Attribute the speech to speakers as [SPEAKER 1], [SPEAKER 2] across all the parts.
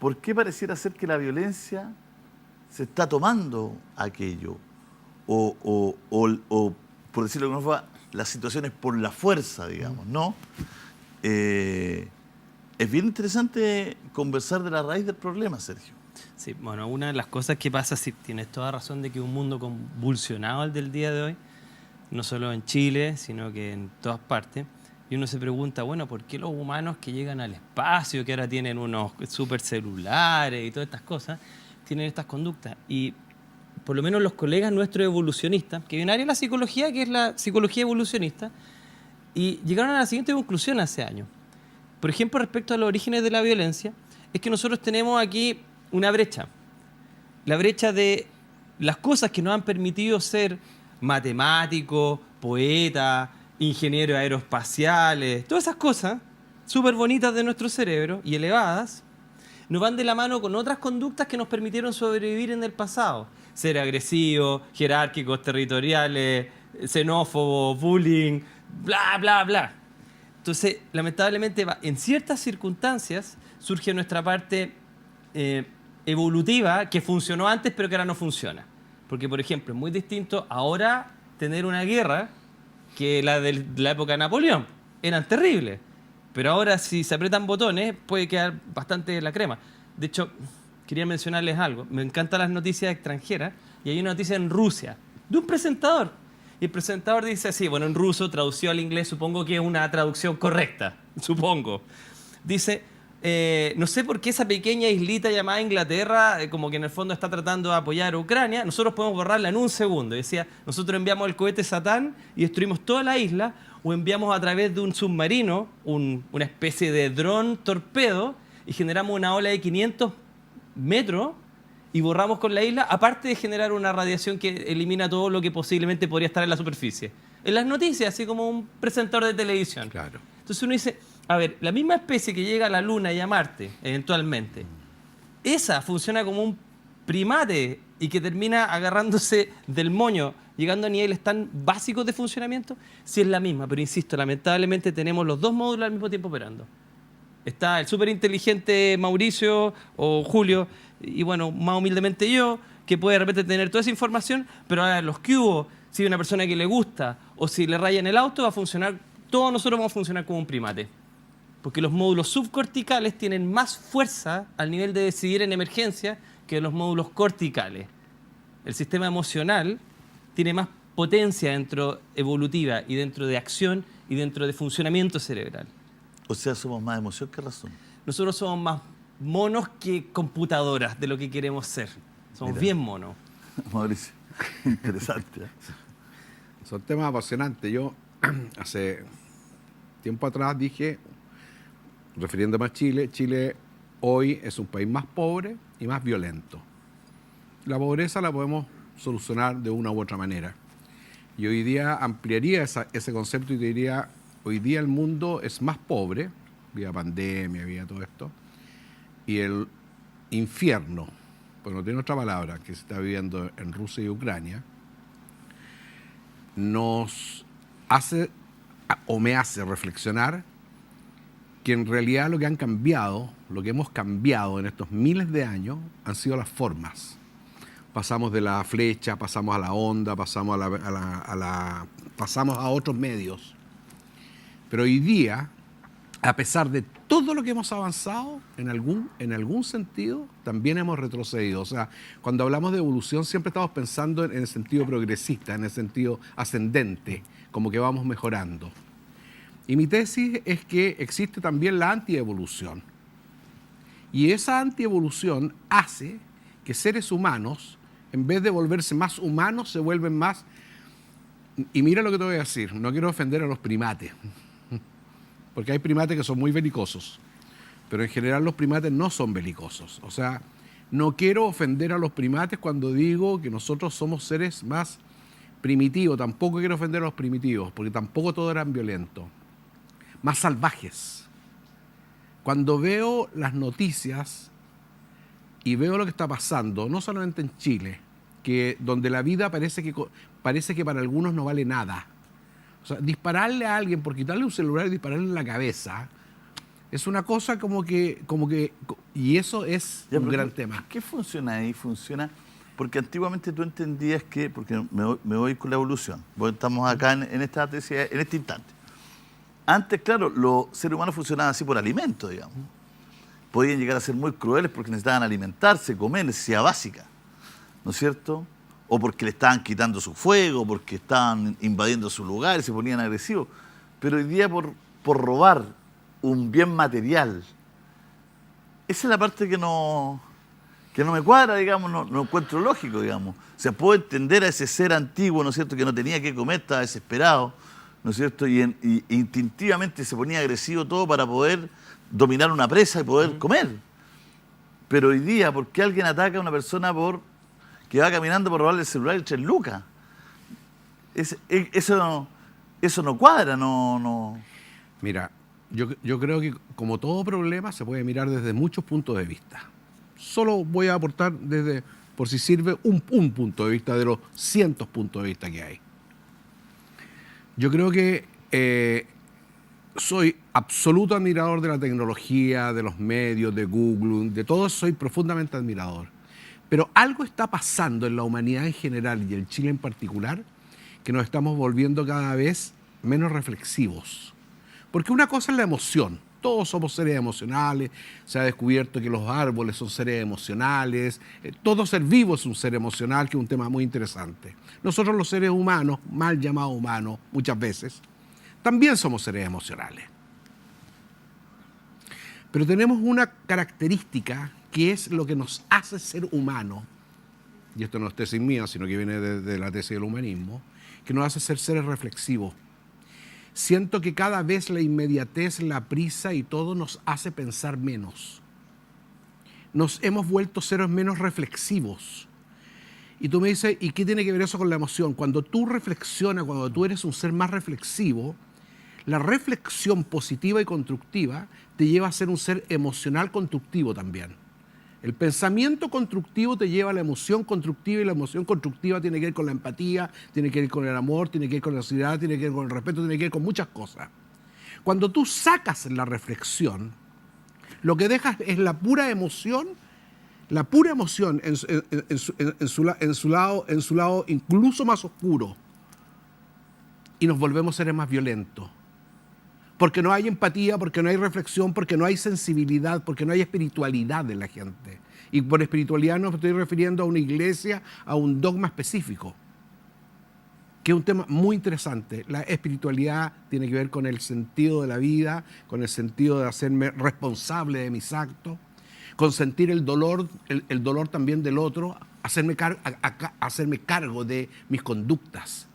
[SPEAKER 1] ¿por qué pareciera ser que la violencia se está tomando aquello? O, por decirlo de alguna forma, las situaciones por la fuerza, digamos, ¿no? Es bien interesante conversar de la raíz del problema, Sergio.
[SPEAKER 2] Sí, bueno, una de las cosas que pasa, sí, tienes toda razón de que un mundo convulsionado el del día de hoy, no solo en Chile, sino que en todas partes, y uno se pregunta, bueno, ¿por qué los humanos que llegan al espacio, que ahora tienen unos supercelulares y todas estas cosas, tienen estas conductas? Y por lo menos los colegas nuestros evolucionistas, que hay un área de la psicología que es la psicología evolucionista, y llegaron a la siguiente conclusión hace años. Por ejemplo, respecto a los orígenes de la violencia, es que nosotros tenemos aquí una brecha. La brecha de las cosas que nos han permitido ser matemáticos, poetas, ingenieros aeroespaciales, todas esas cosas súper bonitas de nuestro cerebro y elevadas, nos van de la mano con otras conductas que nos permitieron sobrevivir en el pasado. Ser agresivos, jerárquicos, territoriales, xenófobos, bullying, bla, bla, bla. Entonces, lamentablemente, en ciertas circunstancias surge nuestra parte evolutiva que funcionó antes pero que ahora no funciona. Porque, por ejemplo, es muy distinto ahora tener una guerra que la de la época de Napoleón. Eran terribles. Pero ahora si se apretan botones puede quedar bastante la crema. De hecho, quería mencionarles algo. Me encantan las noticias extranjeras y hay una noticia en Rusia de un presentador. Y el presentador dice así, bueno, en ruso, traducido al inglés, supongo que es una traducción correcta, supongo. Dice, no sé por qué esa pequeña islita llamada Inglaterra, como que en el fondo está tratando de apoyar a Ucrania, nosotros podemos borrarla en un segundo. Y decía, nosotros enviamos el cohete Satán y destruimos toda la isla, o enviamos a través de un submarino, una especie de dron torpedo, y generamos una ola de 500 metros y borramos con la isla, aparte de generar una radiación que elimina todo lo que posiblemente podría estar en la superficie. En las noticias, así como un presentador de televisión.
[SPEAKER 3] Claro.
[SPEAKER 2] Entonces uno dice, a ver, la misma especie que llega a la Luna y a Marte, eventualmente, esa funciona como un primate y que termina agarrándose del moño, llegando a niveles tan básicos de funcionamiento, sí es la misma. Pero insisto, lamentablemente tenemos los dos módulos al mismo tiempo operando. Está el súper inteligente Mauricio o Julio, y bueno, más humildemente yo, que puede de repente tener toda esa información, pero ahora los que hubo, si hay una persona que le gusta o si le rayan el auto, va a funcionar, todos nosotros vamos a funcionar como un primate. Porque los módulos subcorticales tienen más fuerza al nivel de decidir en emergencia que los módulos corticales. El sistema emocional tiene más potencia dentro evolutiva y dentro de acción y dentro de funcionamiento cerebral.
[SPEAKER 1] O sea, somos más emoción que razón.
[SPEAKER 2] Nosotros somos más monos que computadoras de lo que queremos ser. Somos bien monos.
[SPEAKER 1] Mauricio, interesante.
[SPEAKER 3] Son temas apasionantes. Yo hace tiempo atrás dije, refiriéndome a Chile, Chile hoy es un país más pobre y más violento. La pobreza la podemos solucionar de una u otra manera. Y hoy día ampliaría ese concepto y diría, hoy día el mundo es más pobre, vía pandemia, vía todo esto, y el infierno, pues no tiene otra palabra, que se está viviendo en Rusia y Ucrania, nos hace, o me hace reflexionar, que en realidad lo que han cambiado, lo que hemos cambiado en estos miles de años, han sido las formas. Pasamos de la flecha, pasamos a la onda, pasamos pasamos a otros medios. Pero hoy día, a pesar de todo lo que hemos avanzado, en algún sentido, también hemos retrocedido. O sea, cuando hablamos de evolución siempre estamos pensando en el sentido progresista, en el sentido ascendente, como que vamos mejorando. Y mi tesis es que existe también la antievolución. Y esa antievolución hace que seres humanos, en vez de volverse más humanos, se vuelven más... Y mira lo que te voy a decir, no quiero ofender a los primates, porque hay primates que son muy belicosos, pero en general los primates no son belicosos. O sea, no quiero ofender a los primates cuando digo que nosotros somos seres más primitivos, tampoco quiero ofender a los primitivos, porque tampoco todos eran violentos, más salvajes. Cuando veo las noticias y veo lo que está pasando, no solamente en Chile, que donde la vida parece que para algunos no vale nada. O sea, dispararle a alguien por quitarle un celular y dispararle en la cabeza Es una cosa y eso es
[SPEAKER 1] Ya,
[SPEAKER 3] un
[SPEAKER 1] pero
[SPEAKER 3] gran tema.
[SPEAKER 1] ¿Qué funciona ahí? Funciona porque antiguamente tú entendías que, porque me voy con la evolución, porque estamos acá en esta tesis, en este instante. Antes, claro, los seres humanos funcionaban así por alimento, digamos. Podían llegar a ser muy crueles porque necesitaban alimentarse, comer, necesidad básica, ¿no es cierto? O porque le estaban quitando su fuego, porque estaban invadiendo su lugar y se ponían agresivos. Pero hoy día por robar un bien material, esa es la parte que no me cuadra, digamos, no encuentro lógico, digamos. O sea, puedo entender a ese ser antiguo, ¿no es cierto?, que no tenía que comer, estaba desesperado, ¿no es cierto?, y instintivamente se ponía agresivo todo para poder dominar una presa y poder comer. Pero hoy día, ¿por qué alguien ataca a una persona que va caminando por robarle el celular y 3 lucas? Eso no cuadra, no.
[SPEAKER 3] Mira, yo creo que como todo problema se puede mirar desde muchos puntos de vista. Solo voy a aportar por si sirve, un punto de vista de los cientos puntos de vista que hay. Yo creo que soy absoluto admirador de la tecnología, de los medios, de Google, de todo, soy profundamente admirador. Pero algo está pasando en la humanidad en general y en Chile en particular, que nos estamos volviendo cada vez menos reflexivos. Porque una cosa es la emoción. Todos somos seres emocionales. Se ha descubierto que los árboles son seres emocionales. Todo ser vivo es un ser emocional, que es un tema muy interesante. Nosotros los seres humanos, mal llamados humanos muchas veces, también somos seres emocionales. Pero tenemos una característica que es lo que nos hace ser humanos, y esto no es tesis mía, sino que viene de la tesis del humanismo, que nos hace ser seres reflexivos. Siento que cada vez la inmediatez, la prisa y todo nos hace pensar menos. Nos hemos vuelto seres menos reflexivos. Y tú me dices, ¿y qué tiene que ver eso con la emoción? Cuando tú reflexionas, cuando tú eres un ser más reflexivo, la reflexión positiva y constructiva te lleva a ser un ser emocional constructivo también. El pensamiento constructivo te lleva a la emoción constructiva, y la emoción constructiva tiene que ver con la empatía, tiene que ver con el amor, tiene que ver con la sociedad, tiene que ver con el respeto, tiene que ver con muchas cosas. Cuando tú sacas la reflexión, lo que dejas es la pura emoción en su lado incluso más oscuro, y nos volvemos seres más violentos. Porque no hay empatía, porque no hay reflexión, porque no hay sensibilidad, porque no hay espiritualidad de la gente. Y por espiritualidad no me estoy refiriendo a una iglesia, a un dogma específico, que es un tema muy interesante. La espiritualidad tiene que ver con el sentido de la vida, con el sentido de hacerme responsable de mis actos, con sentir el dolor también del otro, hacerme cargo de mis conductas.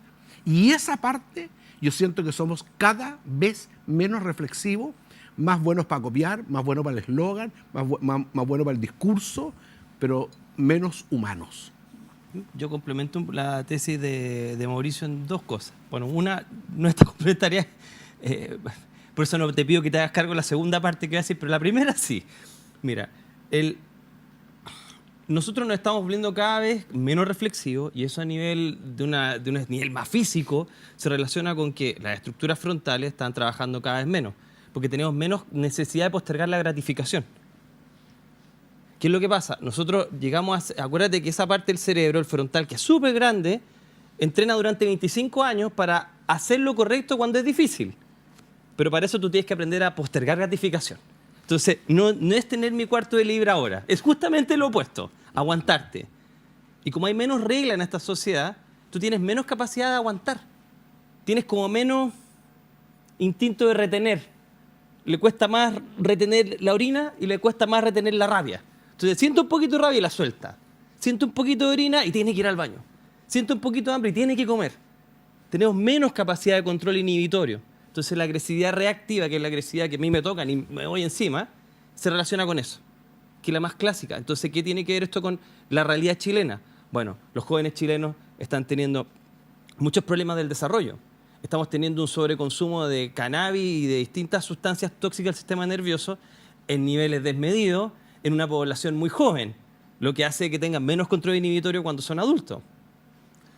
[SPEAKER 3] Y esa parte, yo siento que somos cada vez menos reflexivos, más buenos para copiar, más buenos para el eslogan, más buenos para el discurso, pero menos humanos.
[SPEAKER 2] Yo complemento la tesis de Mauricio en 2 cosas. Bueno, una no está complementaria, por eso no te pido que te hagas cargo de la segunda parte que voy a decir, pero la primera sí. Mira, nosotros nos estamos volviendo cada vez menos reflexivos, y eso a nivel de un nivel más físico se relaciona con que las estructuras frontales están trabajando cada vez menos, porque tenemos menos necesidad de postergar la gratificación. ¿Qué es lo que pasa? Nosotros llegamos acuérdate que esa parte del cerebro, el frontal, que es súper grande, entrena durante 25 años para hacer lo correcto cuando es difícil. Pero para eso tú tienes que aprender a postergar gratificación. Entonces, no es tener mi cuarto de libra ahora, es justamente lo opuesto, aguantarte. Y como hay menos reglas en esta sociedad, tú tienes menos capacidad de aguantar. Tienes como menos instinto de retener. Le cuesta más retener la orina y le cuesta más retener la rabia. Entonces, siento un poquito de rabia y la suelta. Siento un poquito de orina y tiene que ir al baño. Siento un poquito de hambre y tiene que comer. Tenemos menos capacidad de control inhibitorio. Entonces la agresividad reactiva, que es la agresividad que a mí me toca y me voy encima, se relaciona con eso, que es la más clásica. Entonces, ¿qué tiene que ver esto con la realidad chilena? Bueno, los jóvenes chilenos están teniendo muchos problemas del desarrollo. Estamos teniendo un sobreconsumo de cannabis y de distintas sustancias tóxicas del sistema nervioso en niveles desmedidos en una población muy joven, lo que hace que tengan menos control inhibitorio cuando son adultos.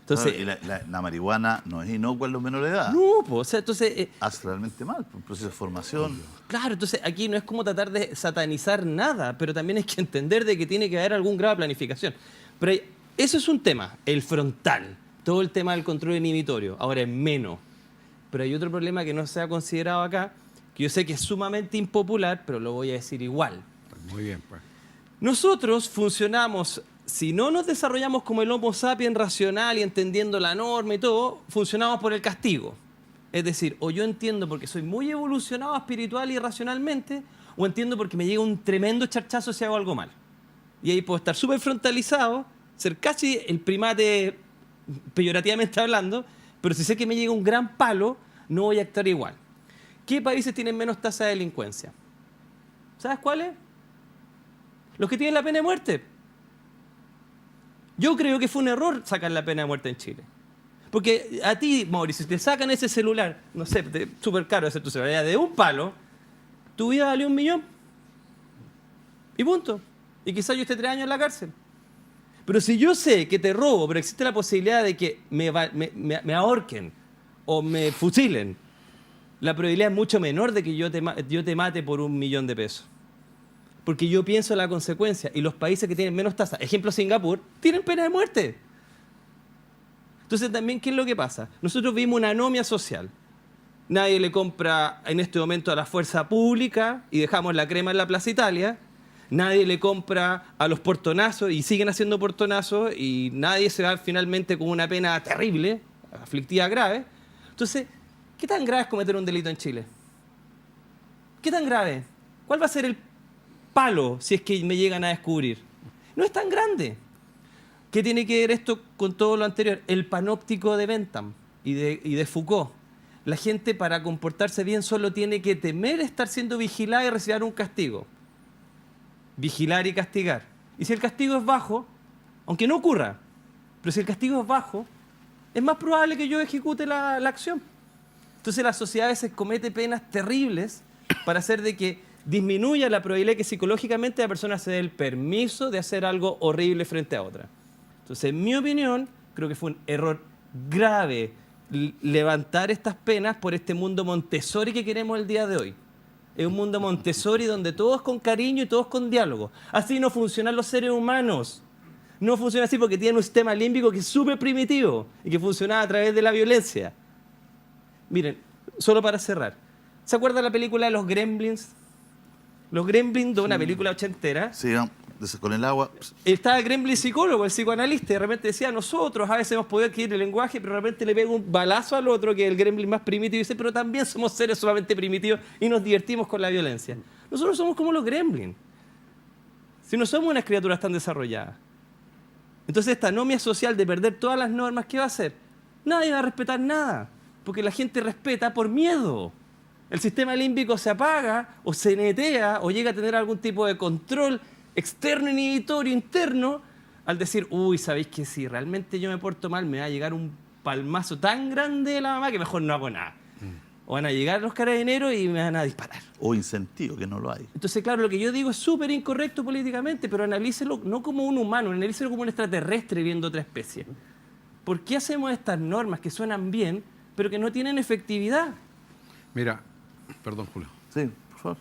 [SPEAKER 2] Entonces,
[SPEAKER 1] Claro, y la marihuana no es inocua en los menores de edad.
[SPEAKER 2] no, pues, o sea, entonces,
[SPEAKER 1] Hace realmente mal, un proceso de formación.
[SPEAKER 2] claro, entonces aquí no es como tratar de satanizar nada, pero también hay que entender de que tiene que haber algún grado de planificación. Pero eso es un tema, el frontal, todo el tema del control inhibitorio. Ahora es menos. Pero hay otro problema que no se ha considerado acá, que yo sé que es sumamente impopular, pero lo voy a decir igual.
[SPEAKER 3] Muy bien, pues.
[SPEAKER 2] Nosotros funcionamos, si no nos desarrollamos como el Homo sapiens racional y entendiendo la norma y todo, funcionamos por el castigo. Es decir, o yo entiendo porque soy muy evolucionado espiritual y racionalmente, o entiendo porque me llega un tremendo charchazo si hago algo mal. Y ahí puedo estar súper frontalizado, ser casi el primate peyorativamente hablando, pero si sé que me llega un gran palo, no voy a actuar igual. ¿Qué países tienen menos tasa de delincuencia? ¿Sabes cuáles? Los que tienen la pena de muerte. Yo creo que fue un error sacar la pena de muerte en Chile. Porque a ti, Mauricio, si te sacan ese celular, no sé, súper caro ese tu celular, de un palo, tu vida valió 1 millón. Y punto. Y quizás yo esté 3 años en la cárcel. Pero si yo sé que te robo, pero existe la posibilidad de que me ahorquen o me fusilen, la probabilidad es mucho menor de que yo te mate por 1 millón de pesos. Porque yo pienso en la consecuencia. Y los países que tienen menos tasa, ejemplo Singapur, tienen pena de muerte. Entonces también, ¿qué es lo que pasa? Nosotros vimos una anomia social. Nadie le compra en este momento a la fuerza pública y dejamos la crema en la Plaza Italia. Nadie le compra a los portonazos y siguen haciendo portonazos y nadie se va finalmente con una pena terrible, aflictiva grave. Entonces, ¿qué tan grave es cometer un delito en Chile? ¿Qué tan grave? ¿Cuál va a ser el palo si es que me llegan a descubrir? No es tan grande. ¿Qué tiene que ver esto con todo lo anterior? El panóptico de Bentham y de Foucault. La gente para comportarse bien solo tiene que temer estar siendo vigilada y recibir un castigo. Vigilar y castigar. Y si el castigo es bajo, aunque no ocurra, pero si el castigo es bajo, es más probable que yo ejecute la acción. Entonces la sociedad a veces comete penas terribles para hacer de que disminuya la probabilidad que psicológicamente la persona se dé el permiso de hacer algo horrible frente a otra. Entonces, en mi opinión, creo que fue un error grave levantar estas penas por este mundo Montessori que queremos el día de hoy. Es un mundo Montessori donde todos con cariño y todos con diálogo. Así no funcionan los seres humanos. No funciona así porque tienen un sistema límbico que es súper primitivo y que funciona a través de la violencia. Miren, solo para cerrar. ¿Se acuerdan la película de los Gremlins? Los Gremlins, de una película ochentera.
[SPEAKER 1] Sí, con el agua.
[SPEAKER 2] Estaba el Gremlin psicólogo, el psicoanalista, y de repente decía, nosotros a veces hemos podido adquirir el lenguaje, pero de repente le pega un balazo al otro, que es el Gremlin más primitivo, y dice, pero también somos seres sumamente primitivos y nos divertimos con la violencia. Nosotros somos como los Gremlins. Si no somos unas criaturas tan desarrolladas. Entonces esta anomia social de perder todas las normas, ¿qué va a hacer? Nadie va a respetar nada, porque la gente respeta por miedo. El sistema límbico se apaga, o se netea, o llega a tener algún tipo de control externo, inhibitorio, interno, al decir, uy, ¿sabéis que si realmente yo me porto mal, me va a llegar un palmazo tan grande de la mamá que mejor no hago nada? O van a llegar los carabineros y me van a disparar.
[SPEAKER 1] O incentivo, que no lo hay.
[SPEAKER 2] Entonces, claro, lo que yo digo es súper incorrecto políticamente, pero analícelo no como un humano, analícelo como un extraterrestre viendo otra especie. ¿Por qué hacemos estas normas que suenan bien, pero que no tienen efectividad?
[SPEAKER 3] Mira, perdón, Julio.
[SPEAKER 1] Sí, por favor.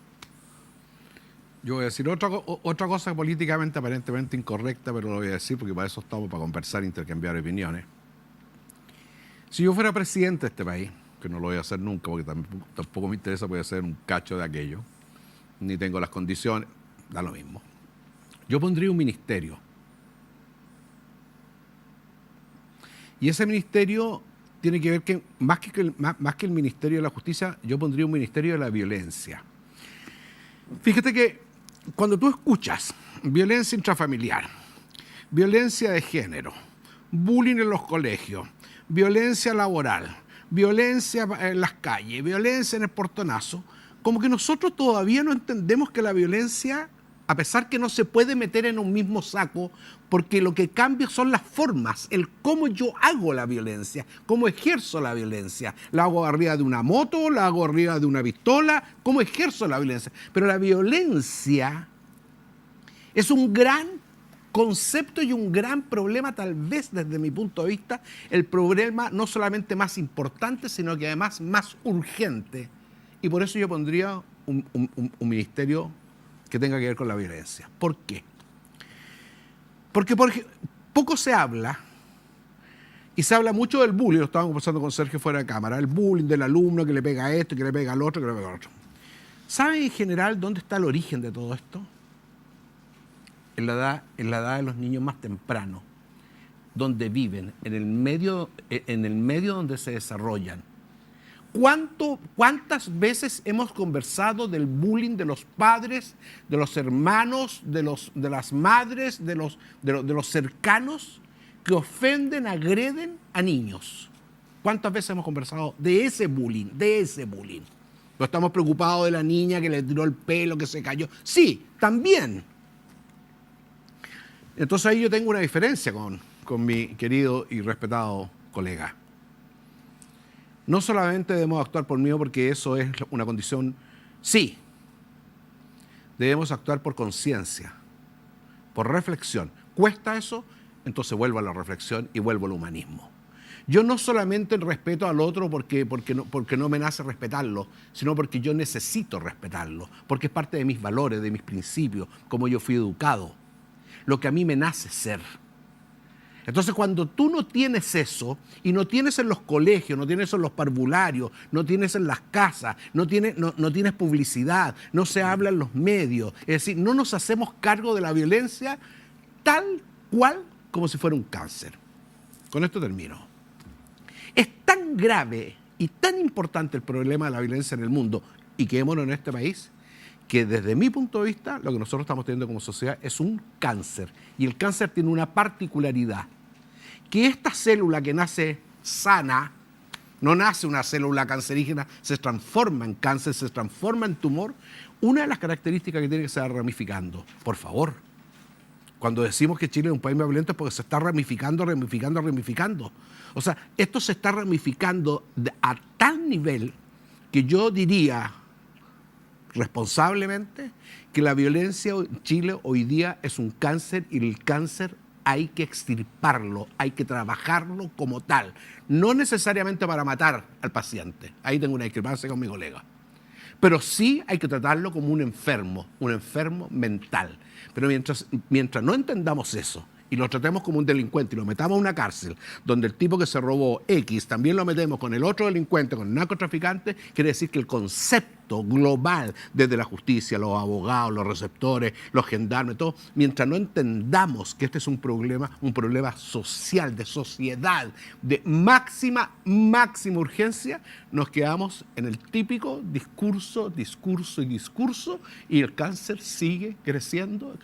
[SPEAKER 3] Yo voy a decir otra cosa políticamente aparentemente incorrecta, pero lo voy a decir porque para eso estamos, para conversar, intercambiar opiniones. Si yo fuera presidente de este país, que no lo voy a hacer nunca porque tampoco me interesa, voy a hacer un cacho de aquello, ni tengo las condiciones, da lo mismo. Yo pondría un ministerio. Y ese ministerio tiene que ver que, más que el Ministerio de la Justicia, yo pondría un Ministerio de la Violencia. Fíjate que cuando tú escuchas violencia intrafamiliar, violencia de género, bullying en los colegios, violencia laboral, violencia en las calles, violencia en el portonazo, como que nosotros todavía no entendemos que la violencia, a pesar que no se puede meter en un mismo saco, porque lo que cambia son las formas, el cómo yo hago la violencia, cómo ejerzo la violencia. La hago arriba de una moto, la hago arriba de una pistola, cómo ejerzo la violencia. Pero la violencia es un gran concepto y un gran problema, tal vez desde mi punto de vista, el problema no solamente más importante, sino que además más urgente. Y por eso yo pondría un ministerio que tenga que ver con la violencia. ¿Por qué? Porque poco se habla, y se habla mucho del bullying, lo estábamos conversando con Sergio fuera de cámara, el bullying del alumno que le pega a esto, que le pega al otro, que le pega al otro. ¿Saben en general dónde está el origen de todo esto? En la edad de los niños más temprano, donde viven, en el medio donde se desarrollan. ¿Cuántas veces hemos conversado del bullying de los padres, de los hermanos, de las madres, de los cercanos que ofenden, agreden a niños? ¿Cuántas veces hemos conversado de ese bullying, No estamos preocupados de la niña que le tiró el pelo, que se cayó? Sí, también. Entonces ahí yo tengo una diferencia con mi querido y respetado colega. No solamente debemos actuar por miedo porque eso es una condición, sí. Debemos actuar por conciencia, por reflexión. ¿Cuesta eso? Entonces vuelvo a la reflexión y vuelvo al humanismo. Yo no solamente respeto al otro porque no me nace respetarlo, sino porque yo necesito respetarlo, porque es parte de mis valores, de mis principios, como yo fui educado, lo que a mí me nace ser. Entonces, cuando tú no tienes eso, y no tienes en los colegios, no tienes en los parvularios, no tienes en las casas, no tienes publicidad, no se habla en los medios, es decir, no nos hacemos cargo de la violencia tal cual como si fuera un cáncer. Con esto termino. Es tan grave y tan importante el problema de la violencia en el mundo, y quedémonos en este país, que desde mi punto de vista, lo que nosotros estamos teniendo como sociedad es un cáncer. Y el cáncer tiene una particularidad, que esta célula que nace sana, no nace una célula cancerígena, se transforma en cáncer, se transforma en tumor. Una de las características que tiene que ser ramificando. Por favor, cuando decimos que Chile es un país más violento es porque se está ramificando. O sea, esto se está ramificando a tal nivel que yo diría responsablemente que la violencia en Chile hoy día es un cáncer, y el cáncer hay que extirparlo, hay que trabajarlo como tal, no necesariamente para matar al paciente, ahí tengo una discrepancia con mi colega, pero sí hay que tratarlo como un enfermo mental. Pero mientras no entendamos eso y lo tratemos como un delincuente y lo metamos a una cárcel donde el tipo que se robó X también lo metemos con el otro delincuente, con el narcotraficante, quiere decir que el concepto global desde la justicia, los abogados, los receptores, los gendarmes, todo, mientras no entendamos que este es un problema social, de sociedad, de máxima urgencia, nos quedamos en el típico discurso, y el cáncer sigue creciendo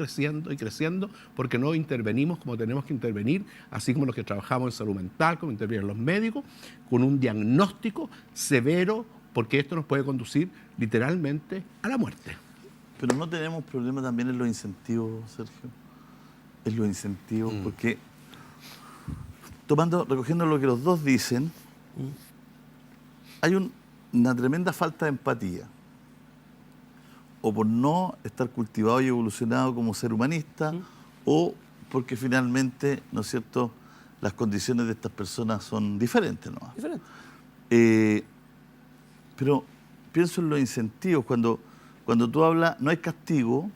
[SPEAKER 3] porque no intervenimos como tenemos que intervenir, así como los que trabajamos en salud mental, como intervienen los médicos, con un diagnóstico severo, porque esto nos puede conducir literalmente a la muerte.
[SPEAKER 1] Pero no tenemos problema también en los incentivos, Sergio. En los incentivos, porque recogiendo lo que los dos dicen, hay una tremenda falta de empatía. O por no estar cultivado y evolucionado como ser humanista, o porque finalmente, ¿no es cierto?, las condiciones de estas personas son diferentes, ¿no? Pero pienso en los incentivos. Cuando tú hablas, no hay castigo,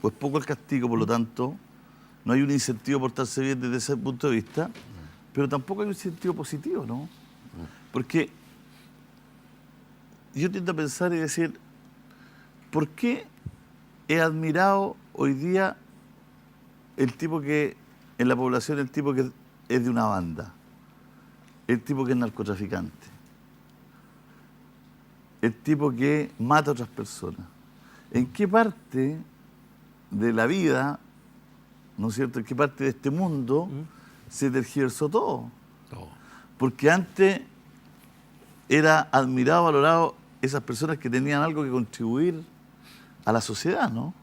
[SPEAKER 1] pues poco el castigo, por lo tanto, no hay un incentivo por portarse bien desde ese punto de vista, pero tampoco hay un incentivo positivo, ¿no? Porque yo tiendo a pensar y decir, ¿por qué he admirado hoy día en la población, el tipo que es de una banda, el tipo que es narcotraficante, el tipo que mata a otras personas? ¿En qué parte de la vida, ¿no es cierto?, en qué parte de este mundo se tergiversó todo? Porque antes era admirado, valorado esas personas que tenían algo que contribuir a la sociedad, ¿no?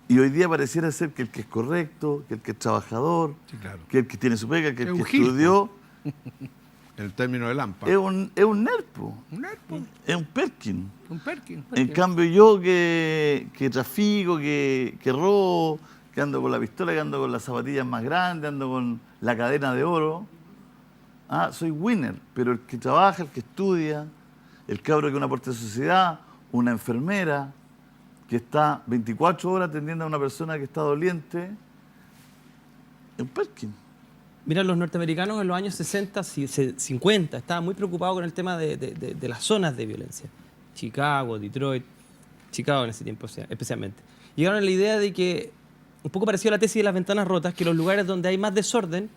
[SPEAKER 1] Y hoy día pareciera ser que el que es correcto, que el que es trabajador, sí, claro, que el que tiene su pega, que el que estudió...
[SPEAKER 3] En el término de Lampa.
[SPEAKER 1] Es un nerpo.
[SPEAKER 3] Un nerpo.
[SPEAKER 1] Es un Perkin.
[SPEAKER 3] Un Perkin.
[SPEAKER 1] En cambio yo que trafico, que robo, que ando con la pistola, que ando con las zapatillas más grandes, ando con la cadena de oro. Ah, soy winner, pero el que trabaja, el que estudia, el cabro que es un aporte a la sociedad, una enfermera que está 24 horas atendiendo a una persona que está doliente, es un Perkin.
[SPEAKER 2] Mira, los norteamericanos en los años 60, 50 estaban muy preocupados con el tema de las zonas de violencia. Chicago, Detroit, Chicago en ese tiempo especialmente. Llegaron a la idea de que, un poco parecido a la tesis de las ventanas rotas, que los lugares donde hay más desorden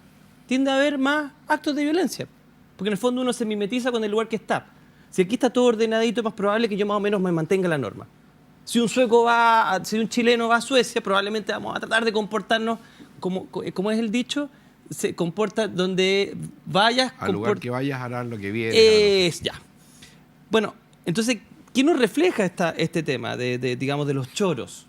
[SPEAKER 2] tiende a haber más actos de violencia. Porque en el fondo uno se mimetiza con el lugar que está. Si aquí está todo ordenadito, es más probable que yo más o menos me mantenga la norma. Si un un chileno va a Suecia, probablemente vamos a tratar de comportarnos como es el dicho, se comporta donde vayas.
[SPEAKER 3] Al lugar que vayas harás lo que vienes.
[SPEAKER 2] Ya. Bueno, entonces, ¿qué nos refleja este tema digamos, de los choros?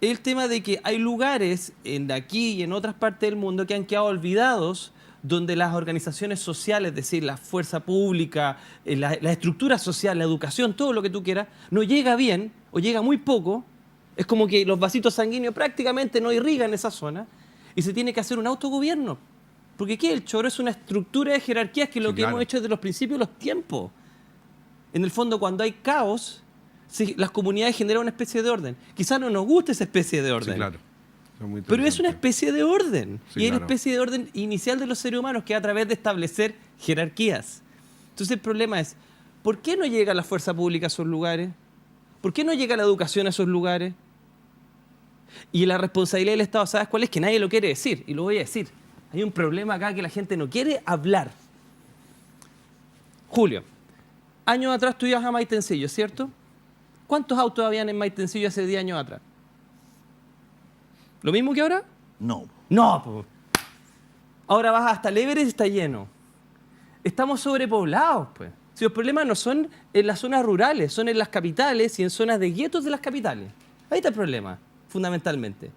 [SPEAKER 2] El tema de que hay lugares aquí y en otras partes del mundo que han quedado olvidados, donde las organizaciones sociales, es decir, la fuerza pública, la estructura social, la educación, todo lo que tú quieras, no llega bien o llega muy poco. Es como que los vasitos sanguíneos prácticamente no irrigan esa zona y se tiene que hacer un autogobierno. Porque aquí el choro es una estructura de jerarquías que es lo que hemos hecho desde los principios de los tiempos. En el fondo, cuando hay caos, las comunidades generan una especie de orden. Quizás no nos guste esa especie de orden.
[SPEAKER 3] Sí, claro.
[SPEAKER 2] Pero es una especie de orden.
[SPEAKER 3] Sí,
[SPEAKER 2] y es
[SPEAKER 3] claro.
[SPEAKER 2] una especie de orden inicial de los seres humanos que es a través de establecer jerarquías. Entonces el problema es, ¿por qué no llega la fuerza pública a esos lugares? ¿Por qué no llega la educación a esos lugares? Y la responsabilidad del Estado, ¿sabes cuál es? Que nadie lo quiere decir. Y lo voy a decir. Hay un problema acá que la gente no quiere hablar. Julio, años atrás tú ibas a Maitencillo, ¿cierto? ¿Cuántos autos habían en Maitencillo hace 10 años atrás? ¿Lo mismo que ahora?
[SPEAKER 1] No.
[SPEAKER 2] No, po. Ahora vas hasta el Everest y está lleno. Estamos sobrepoblados, pues. Si los problemas no son en las zonas rurales, son en las capitales y en zonas de guetos de las capitales. Ahí está el problema, fundamentalmente.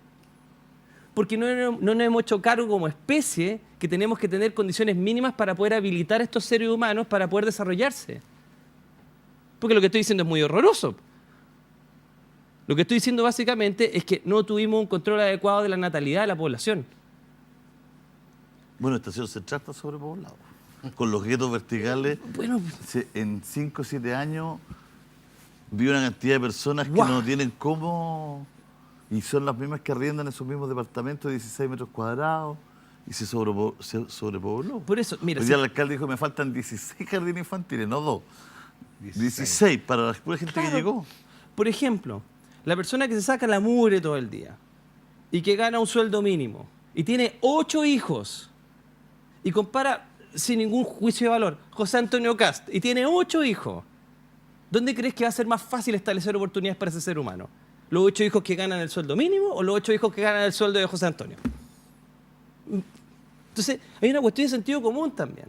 [SPEAKER 2] Porque no nos hemos hecho cargo como especie que tenemos que tener condiciones mínimas para poder habilitar a estos seres humanos para poder desarrollarse. Porque lo que estoy diciendo es muy horroroso. Lo que estoy diciendo básicamente es que no tuvimos un control adecuado de la natalidad de la población.
[SPEAKER 1] Bueno, Estación Central está sobrepoblado. Con los guetos verticales,
[SPEAKER 2] Bueno,
[SPEAKER 1] en 5 o 7 años vi una cantidad de personas que
[SPEAKER 2] ¡guau!
[SPEAKER 1] no tienen cómo, y son las mismas que arriendan esos mismos departamentos de 16 metros cuadrados, y se sobrepobló.
[SPEAKER 2] Por eso, mira,
[SPEAKER 1] Hoy día el alcalde dijo, me faltan 16 jardines infantiles, no 2. 16 para la pura gente
[SPEAKER 2] Claro.
[SPEAKER 1] que llegó.
[SPEAKER 2] Por ejemplo, la persona que se saca la mugre todo el día y que gana un sueldo mínimo y tiene 8 hijos y compara sin ningún juicio de valor José Antonio Cast y tiene 8 hijos, ¿dónde crees que va a ser más fácil establecer oportunidades para ese ser humano? ¿Los 8 hijos que ganan el sueldo mínimo o los 8 hijos que ganan el sueldo de José Antonio? Entonces, hay una cuestión de sentido común también.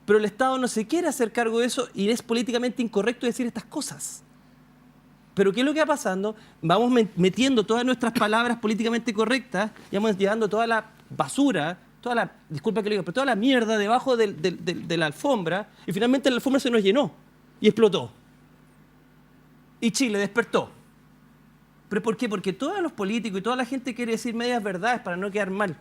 [SPEAKER 2] Pero el Estado no se quiere hacer cargo de eso y es políticamente incorrecto decir estas cosas. Pero ¿qué es lo que va pasando? Vamos metiendo todas nuestras palabras políticamente correctas y vamos llevando toda la basura, disculpa que lo diga, pero toda la mierda debajo de la alfombra y finalmente la alfombra se nos llenó y explotó. Y Chile despertó. ¿Pero por qué? Porque todos los políticos y toda la gente quiere decir medias verdades para no quedar mal.